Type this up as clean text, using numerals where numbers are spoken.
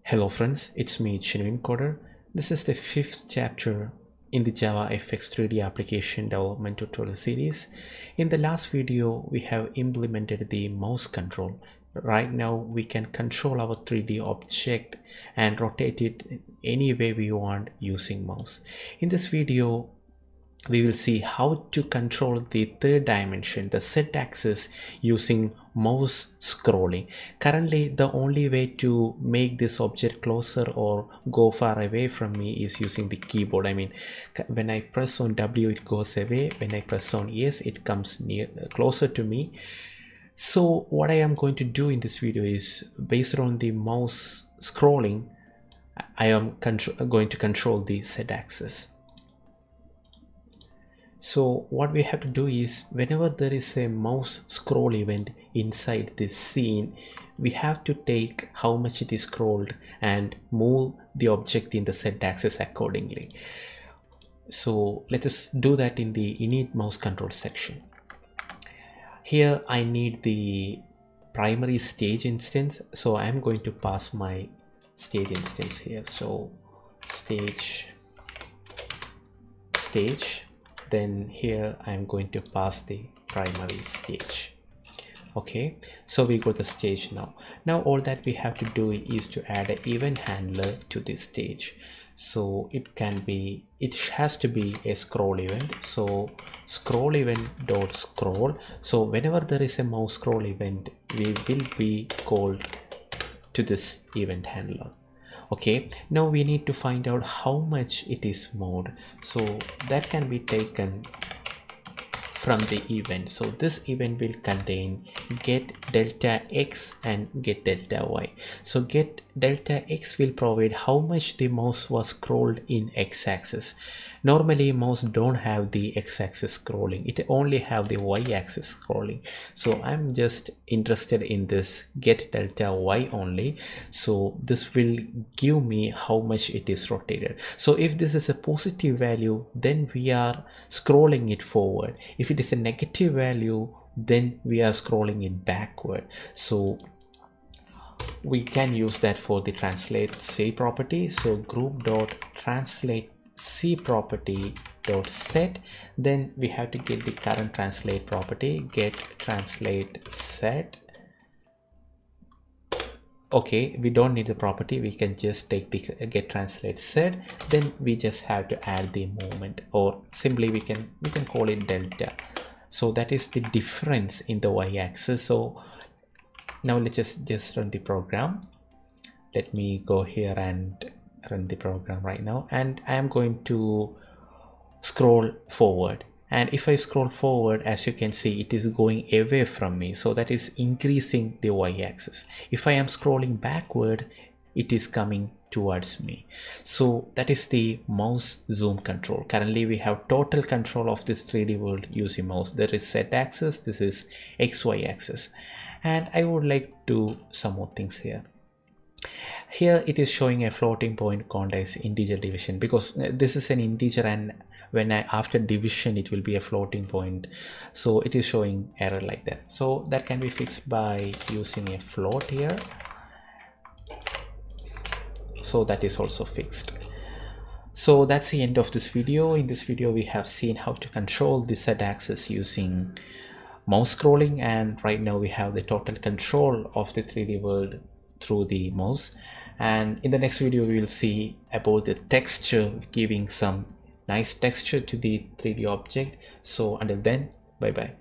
Hello friends, it's me Genuine Coder. This is the 5th chapter in the JavaFX 3D application development tutorial series. In the last video, we have implemented the mouse control. Right now, we can control our 3D object and rotate it any way we want using mouse. In this video, we will see how to control the third dimension, the z-axis, using mouse scrolling. Currently, the only way to make this object closer or go far away from me is using the keyboard. I mean, when I press on W, it goes away. When I press on S, it comes closer to me. So what I am going to do in this video is, based on the mouse scrolling, I am going to control the z-axis. So what we have to do is, whenever there is a mouse scroll event inside this scene, we have to take how much it is scrolled and move the object in the z-axis accordingly. So let us do that in the init mouse control section. Here I need the primary stage instance, so I am going to pass my stage instance here. So stage, then here I'm going to pass the primary stage. Okay, so we got the stage now. Now all that we have to do is to add an event handler to this stage. So it has to be a scroll event. So ScrollEvent.SCROLL. So whenever there is a mouse scroll event, we will be called to this event handler. Okay, now we need to find out how much it is moved. So that can be taken from the event. So this event will contain getDeltaX and getDeltaY. So getDeltaX will provide how much the mouse was scrolled in x-axis. Normally mouse don't have the x-axis scrolling, it only have the y-axis scrolling. So I'm just interested in this getDeltaY only. So this will give me how much it is rotated. So if this is a positive value, then we are scrolling it forward. If it is a negative value, then we are scrolling it backward. So we can use that for the translate C property. So group.translate C property dot set, then we have to get the current translate property, get translate set. Okay, we don't need the property, we can just take the get translate set. Then we just have to add the movement, or simply we can call it delta. So that is the difference in the y-axis. So now let's just run the program. Let me go here and run the program right now, and I am going to scroll forward. And if I scroll forward, as you can see, it is going away from me, so that is increasing the y-axis. If I am scrolling backward, it is coming towards me. So that is the mouse zoom control. Currently we have total control of this 3D world using mouse. There is z-axis, this is xy axis, and I would like to do some more things here. Here it is showing a floating point context integer division, because this is an integer, and when after division it will be a floating point, so it is showing error like that. So that can be fixed by using a float here. So that is also fixed. So that's the end of this video. In this video we have seen how to control the z-axis using mouse scrolling, and right now we have the total control of the 3D world through the mouse. And in the next video we will see about the texture, giving some nice texture to the 3D object. So until then, bye bye.